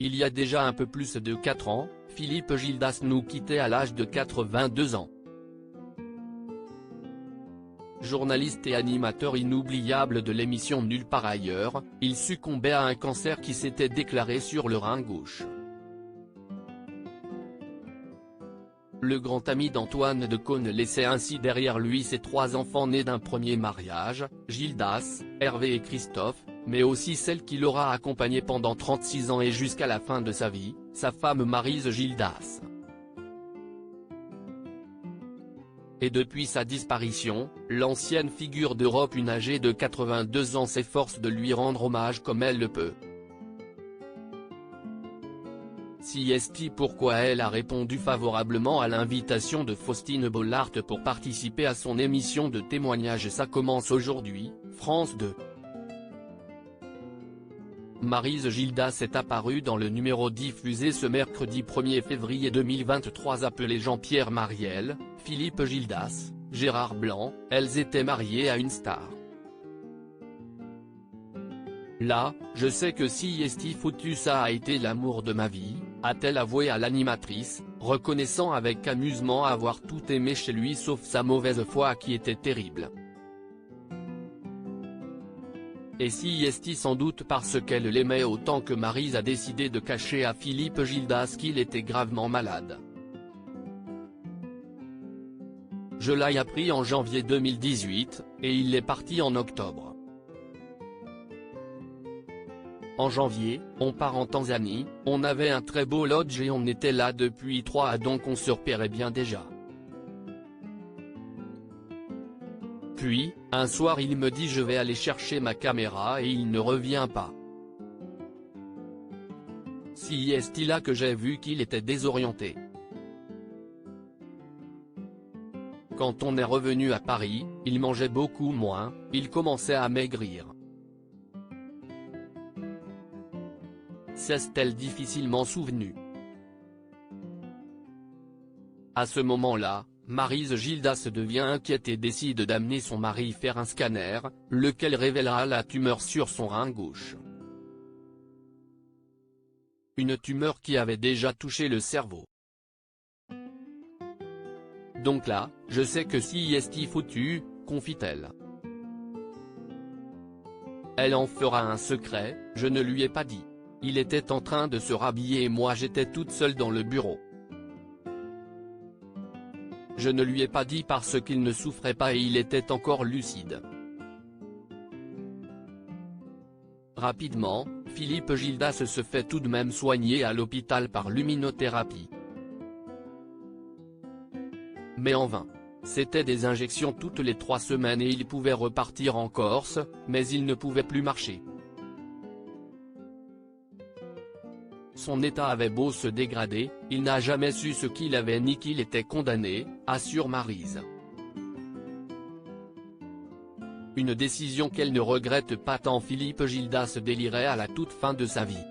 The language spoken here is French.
Il y a déjà un peu plus de 4 ans, Philippe Gildas nous quittait à l'âge de 82 ans. Journaliste et animateur inoubliable de l'émission Nulle part ailleurs, il succombait à un cancer qui s'était déclaré sur le rein gauche. Le grand ami d'Antoine Decaune laissait ainsi derrière lui ses 3 enfants nés d'un premier mariage, Gildas, Hervé et Christophe, mais aussi celle qui l'aura accompagné pendant 36 ans et jusqu'à la fin de sa vie, sa femme Maryse Gildas. Et depuis sa disparition, l'ancienne figure d'Europe 1 âgée de 82 ans s'efforce de lui rendre hommage comme elle le peut. Si est pourquoi elle a répondu favorablement à l'invitation de Faustine Bollaert pour participer à son émission de témoignage. Ça commence aujourd'hui, France 2. Maryse Gildas est apparue dans le numéro diffusé ce mercredi 1er février 2023 appelé Jean-Pierre Mariel, Philippe Gildas, Gérard Blanc, elles étaient mariées à une star. Là, je sais que si est foutu ça a été l'amour de ma vie, a-t-elle avoué à l'animatrice, reconnaissant avec amusement avoir tout aimé chez lui sauf sa mauvaise foi qui était terrible. Et si est sans doute parce qu'elle l'aimait autant que Maryse a décidé de cacher à Philippe Gildas qu'il était gravement malade. Je l'ai appris en janvier 2018, et il est parti en octobre. En janvier, on part en Tanzanie, on avait un très beau lodge et on était là depuis 3 ans donc on se repérait bien déjà. Puis, un soir il me dit je vais aller chercher ma caméra et il ne revient pas. Si est là que j'ai vu qu'il était désorienté. Quand on est revenu à Paris, il mangeait beaucoup moins, il commençait à maigrir. S'est-elle difficilement souvenue. À ce moment-là, Maryse Gildas devient inquiète et décide d'amener son mari faire un scanner, lequel révélera la tumeur sur son rein gauche. Une tumeur qui avait déjà touché le cerveau. Donc là, je sais que si est foutu, confie-t-elle. Elle en fera un secret, je ne lui ai pas dit. Il était en train de se rhabiller et moi j'étais toute seule dans le bureau. Je ne lui ai pas dit parce qu'il ne souffrait pas et il était encore lucide. Rapidement, Philippe Gildas se fait tout de même soigner à l'hôpital par luminothérapie. Mais en vain. C'était des injections toutes les 3 semaines et il pouvait repartir en Corse, mais il ne pouvait plus marcher. Son état avait beau se dégrader, il n'a jamais su ce qu'il avait ni qu'il était condamné, assure Maryse. Une décision qu'elle ne regrette pas tant Philippe Gildas délirait à la toute fin de sa vie.